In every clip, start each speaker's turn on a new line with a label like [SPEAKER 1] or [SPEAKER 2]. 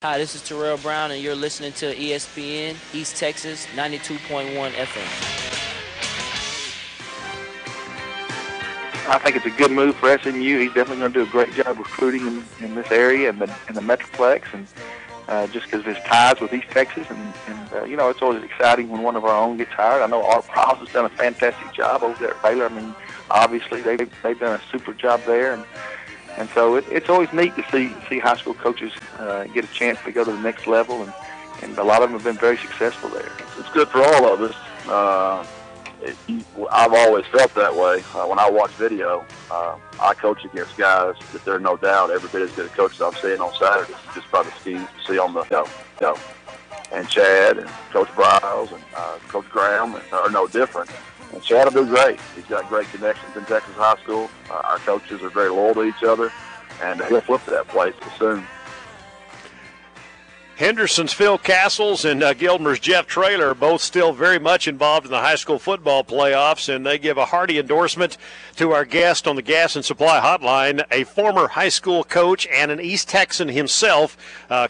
[SPEAKER 1] Hi, this is Terrell Brown, and you're listening to ESPN East Texas 92.1 FM.
[SPEAKER 2] I think it's a good move for SMU. He's definitely going to do a great job recruiting in this area and in the Metroplex, and just because of his ties with East Texas. And you know, it's always exciting when one of our own gets hired. I know Art Prowse has done a fantastic job over there at Baylor. I mean, obviously they've done a super job there, and so it's always neat to see high school coaches get a chance to go to the next level, and a lot of them have been very successful there.
[SPEAKER 3] It's good for all of us. I've always felt that way. When I watch video, I coach against guys that there's no doubt every bit as good a coach as I'm seeing on Saturdays, just by the schemes you see on the and Chad and Coach Briles and Coach Graham are no different. And Chad will do great. He's got great connections in Texas high school. Our coaches are very loyal to each other, and he'll flip to that place soon.
[SPEAKER 4] Henderson's Phil Castles and Gilmer's Jeff Traylor are both still very much involved in the high school football playoffs, and they give a hearty endorsement to our guest on the Gas and Supply Hotline, a former high school coach and an East Texan himself,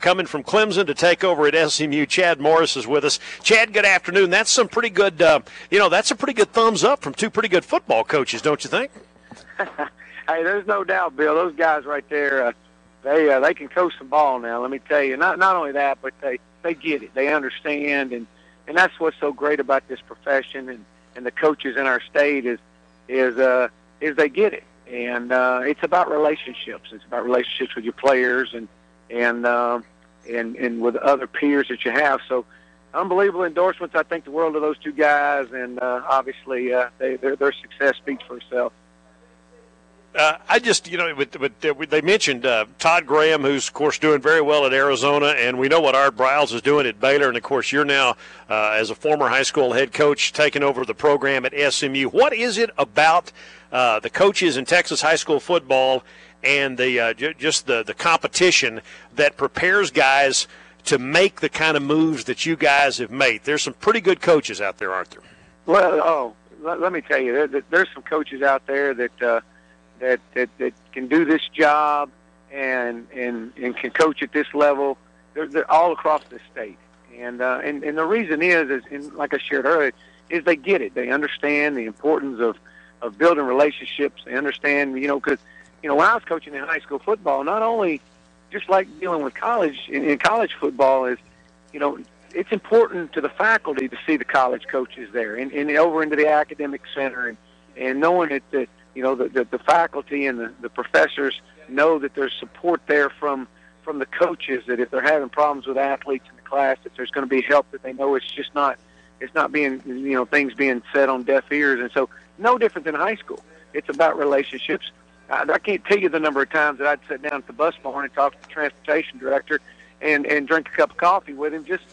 [SPEAKER 4] coming from Clemson to take over at SMU. Chad Morris is with us. Chad, good afternoon. That's some pretty good, that's a pretty good thumbs up from two pretty good football coaches, don't you think?
[SPEAKER 5] Hey, there's no doubt, Bill. Those guys right there, they can coach some ball now. Let me tell you. Not only that, but they get it. They understand, and that's what's so great about this profession and the coaches in our state is they get it. And it's about relationships. It's about relationships with your players and with other peers that you have. So unbelievable endorsements. I think the world of those two guys, and obviously their success speaks for itself.
[SPEAKER 4] They mentioned Todd Graham, who's, of course, doing very well at Arizona, and we know what Art Briles is doing at Baylor, and, of course, you're now, as a former high school head coach, taking over the program at SMU. What is it about the coaches in Texas high school football and the competition that prepares guys to make the kind of moves that you guys have made? There's some pretty good coaches out there, aren't there?
[SPEAKER 5] Well, let me tell you, there's some coaches out there that can do this job and can coach at this level. They're all across the state, and the reason is like I shared earlier, is they get it. They understand the importance of building relationships. They understand, because when I was coaching in high school football, not only just like dealing with college in college football is, it's important to the faculty to see the college coaches there and over into the academic center and knowing that the faculty and the professors know that there's support there from the coaches, that if they're having problems with athletes in the class, that there's going to be help, that they know it's not being, things being said on deaf ears. And so no different than high school. It's about relationships. I can't tell you the number of times that I'd sit down at the bus barn and talk to the transportation director and drink a cup of coffee with him just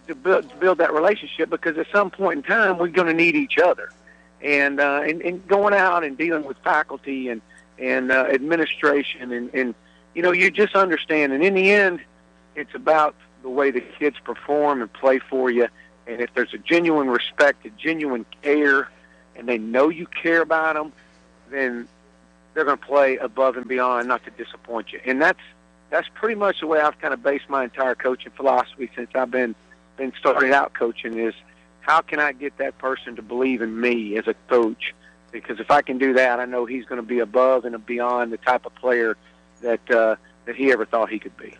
[SPEAKER 5] to build that relationship, because at some point in time we're going to need each other. And going out and dealing with faculty and administration and you just understand. And in the end, it's about the way the kids perform and play for you. And if there's a genuine respect, a genuine care, and they know you care about them, then they're going to play above and beyond, not to disappoint you. And that's pretty much the way I've kind of based my entire coaching philosophy since I've been started out coaching is, how can I get that person to believe in me as a coach? Because if I can do that, I know he's going to be above and beyond the type of player that he ever thought he could be.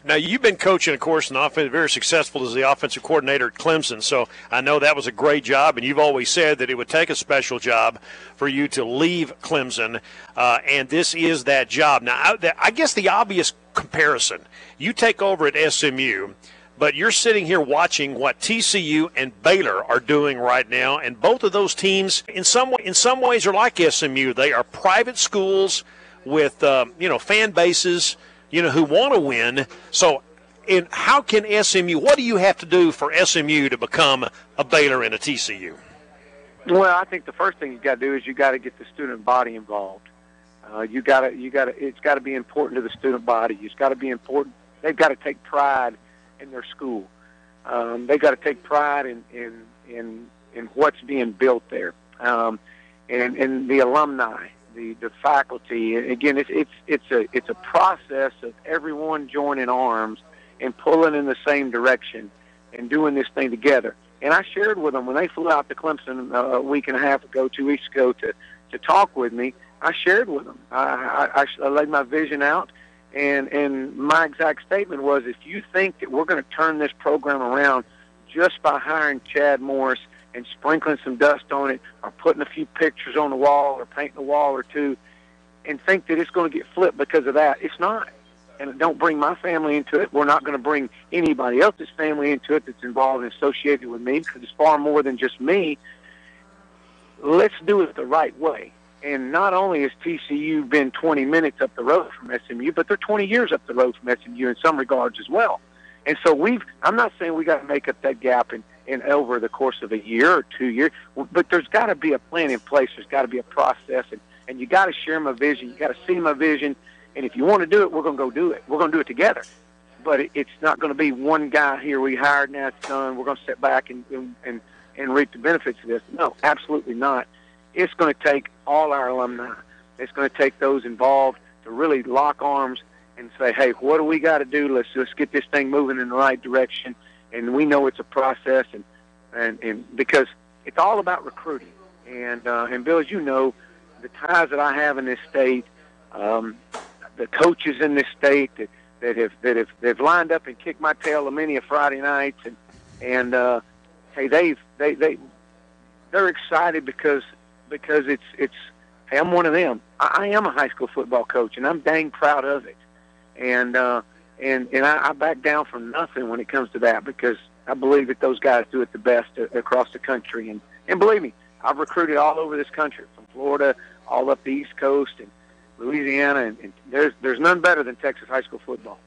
[SPEAKER 4] Now, you've been coaching, of course, and very successful as the offensive coordinator at Clemson, so I know that was a great job, and you've always said that it would take a special job for you to leave Clemson, and this is that job. Now, I guess the obvious comparison, you take over at SMU, but you're sitting here watching what TCU and Baylor are doing right now, and both of those teams, in some ways, are like SMU. They are private schools with fan bases, who want to win. So, how can SMU? What do you have to do for SMU to become a Baylor and a TCU?
[SPEAKER 5] Well, I think the first thing you got to do is you got to get the student body involved. It's got to be important to the student body. It's got to be important. They've got to take pride in their school. They've got to take pride in what's being built there, and the alumni the faculty. And again, it's a process of everyone joining arms and pulling in the same direction and doing this thing together. And I shared with them when they flew out to Clemson a week and a half ago, 2 weeks ago, to talk with me. I shared with them. I laid my vision out, and my exact statement was, if you think that we're going to turn this program around just by hiring Chad Morris and sprinkling some dust on it, or putting a few pictures on the wall, or painting a wall or two, and think that it's going to get flipped because of that, it's not. And don't bring my family into it. We're not going to bring anybody else's family into it that's involved and associated with me, because it's far more than just me. Let's do it the right way. And not only has TCU been 20 minutes up the road from SMU, but they're 20 years up the road from SMU in some regards as well. And so I'm not saying we got to make up that gap in over the course of a year or 2 years, but there's got to be a plan in place. There's got to be a process, and you got to share my vision. You got to see my vision. And if you want to do it, we're going to go do it. We're going to do it together. But it's not going to be one guy here we hired, now it's done. We're going to sit back and reap the benefits of this. No, absolutely not. It's going to take all our alumni. It's going to take those involved to really lock arms and say, hey, what do we got to do? Let's get this thing moving in the right direction. And we know it's a process, and because it's all about recruiting. And Bill, as you know, the ties that I have in this state, the coaches in this state that have lined up and kicked my tail on many a Friday nights, and hey, they're excited because it's hey, I'm one of them. I am a high school football coach, and I'm dang proud of it. And I back down from nothing when it comes to that, because I believe that those guys do it the best across the country. And believe me, I've recruited all over this country, from Florida all up the East Coast and Louisiana, and there's none better than Texas high school football.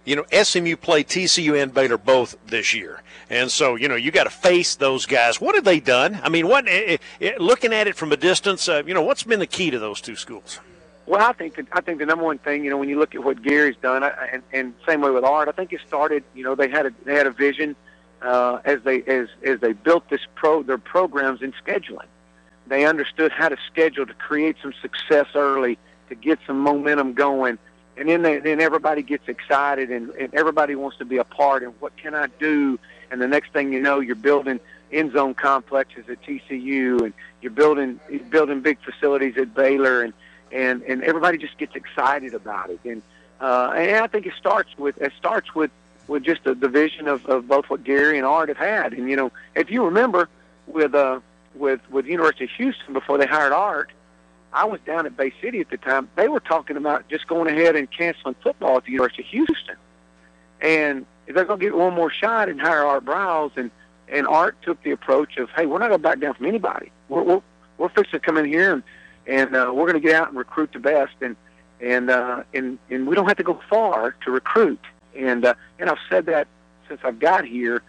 [SPEAKER 4] You know, SMU played TCU and Baylor both this year. And so, you got to face those guys. What have they done? I mean, looking at it from a distance, what's been the key to those two schools?
[SPEAKER 5] Well, I think the number one thing, when you look at what Gary's done, and same way with Art, I think it started. They had a vision as they built their programs in scheduling. They understood how to schedule to create some success early, to get some momentum going, and then everybody gets excited and everybody wants to be a part. And what can I do? And the next thing you know, you're building end zone complexes at TCU, and you're building big facilities at Baylor, and everybody just gets excited about it. And I think it starts with just the vision of both what Gary and Art have had. And if you remember with University of Houston, before they hired Art, I was down at Bay City at the time. They were talking about just going ahead and canceling football at the University of Houston, and they're going to get one more shot and hire Art Browse. And Art took the approach of, hey, we're not going to back down from anybody. We're fixing to come in here and we're going to get out and recruit the best, and we don't have to go far to recruit. And I've said that since I've got here.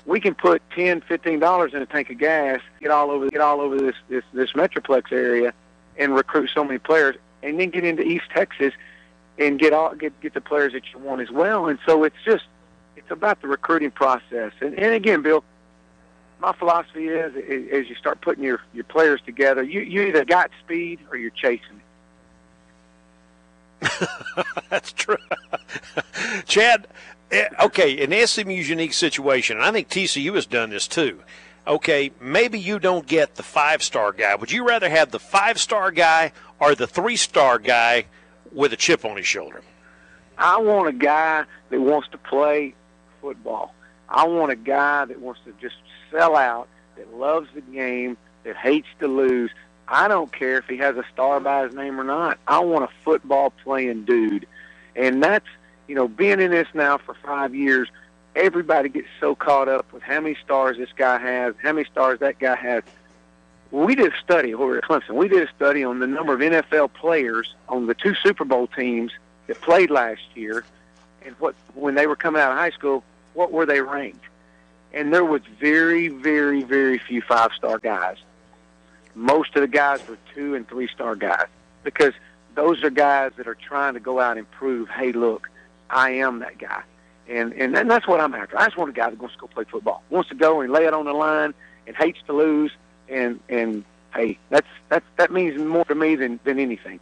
[SPEAKER 5] We can put $10, $15 in a tank of gas, get all over this Metroplex area, and recruit so many players, and then get into East Texas and get the players that you want as well. And so it's about the recruiting process. And again, Bill, my philosophy is, as you start putting your players together, you either got speed or you're chasing it.
[SPEAKER 4] That's true. Chad, okay, in SMU's unique situation, and I think TCU has done this too. Okay, maybe you don't get the 5-star guy. Would you rather have the 5-star guy or the 3-star guy with a chip on his shoulder?
[SPEAKER 5] I want a guy that wants to play football. I want a guy that wants to just sell out, that loves the game, that hates to lose. I don't care if he has a star by his name or not. I want a football-playing dude. And that's, being in this now for 5 years, everybody gets so caught up with how many stars this guy has, how many stars that guy has. We did a study over at Clemson. We did a study on the number of NFL players on the 2 Super Bowl teams that played last year, and when they were coming out of high school, what were they ranked? And there was very, very, very few 5-star guys. Most of the guys were 2- and 3-star guys, because those are guys that are trying to go out and prove, hey, look, I am that guy. And that's what I'm after. I just want a guy that wants to go play football, wants to go and lay it on the line and hates to lose and hey, that means more to me than anything.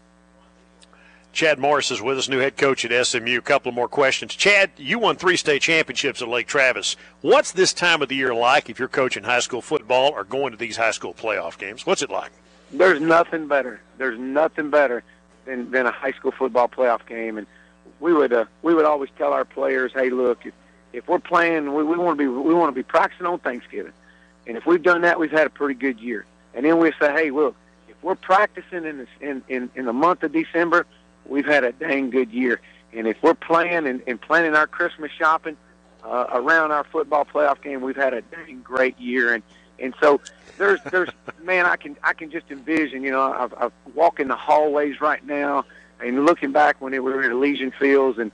[SPEAKER 4] Chad Morris is with us, new head coach at SMU. A couple of more questions. Chad, you won 3 state championships at Lake Travis. What's this time of the year like if you're coaching high school football or going to these high school playoff games? What's it like?
[SPEAKER 5] There's nothing better. There's nothing better than a high school football playoff game. And we would always tell our players, hey, look, if we're playing, we want to be practicing on Thanksgiving. And if we've done that, we've had a pretty good year. And then we say, hey, look, if we're practicing in the month of December, we've had a dang good year. And if we're playing and planning our Christmas shopping around our football playoff game, we've had a dang great year. And so there's man, I can just envision, you know, I've walking the hallways right now and looking back when we were at Elysian Fields and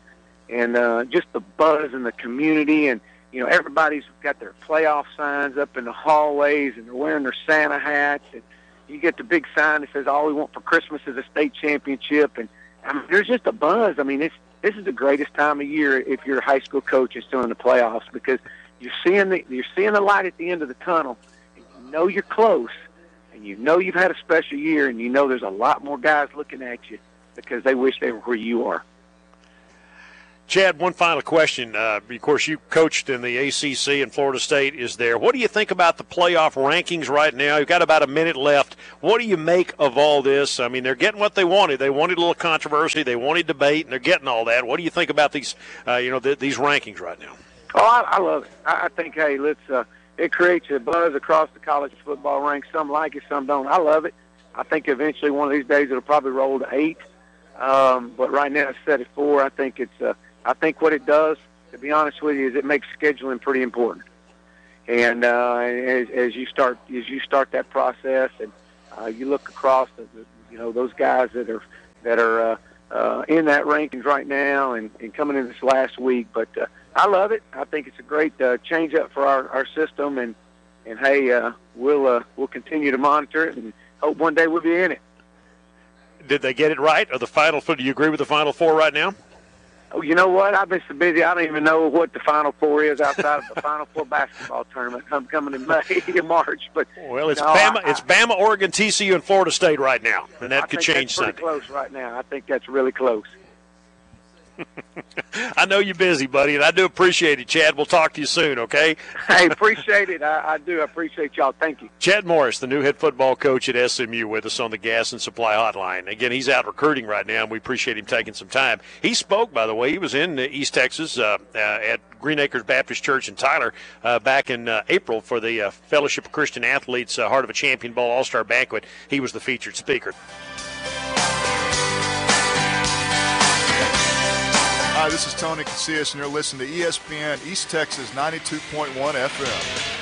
[SPEAKER 5] just the buzz in the community, and you know, everybody's got their playoff signs up in the hallways and they're wearing their Santa hats, and you get the big sign that says all we want for Christmas is a state championship. And I mean, there's just a buzz. I mean, this is the greatest time of year if you're a high school coach and still in the playoffs, because you're seeing the light at the end of the tunnel, and you know you're close, and you know you've had a special year, and you know there's a lot more guys looking at you because they wish they were where you are.
[SPEAKER 4] Chad, one final question. Of course, you coached in the ACC and Florida State is there. What do you think about the playoff rankings right now? You've got about a minute left. What do you make of all this? I mean, they're getting what they wanted. They wanted a little controversy. They wanted debate, and they're getting all that. What do you think about these, these rankings right now?
[SPEAKER 5] Oh, I love it. I think, hey, it creates a buzz across the college football ranks. Some like it, some don't. I love it. I think eventually one of these days it'll probably roll to 8. But right now it's set at 4. I think what it does, to be honest with you, is it makes scheduling pretty important. And as you start that process, and you look across, those guys that are in that rankings right now and coming in this last week. But I love it. I think it's a great change up for our system, and hey, we'll continue to monitor it and hope one day we'll be in it.
[SPEAKER 4] Did they get it right? Or the Final Four? Do you agree with the Final Four right now?
[SPEAKER 5] Oh, you know what? I've been so busy, I don't even know what the Final Four is outside of the Final Four basketball tournament. I'm coming in March. But
[SPEAKER 4] well, it's Bama, Oregon, TCU, and Florida State right now, and that could change Sunday.
[SPEAKER 5] Pretty close right now. I think that's really close.
[SPEAKER 4] I know you're busy, buddy, and I do appreciate it, Chad. We'll talk to you soon, okay?
[SPEAKER 5] Hey, appreciate it. I do. I appreciate y'all. Thank you.
[SPEAKER 4] Chad Morris, the new head football coach at SMU, with us on the Gas and Supply Hotline. Again, he's out recruiting right now, and we appreciate him taking some time. He spoke, by the way. He was in East Texas at Green Acres Baptist Church in Tyler back in April for the Fellowship of Christian Athletes Heart of a Champion Bowl All-Star Banquet. He was the featured speaker.
[SPEAKER 6] Hi, this is Tony Casillas, and you're listening to ESPN East Texas 92.1 FM.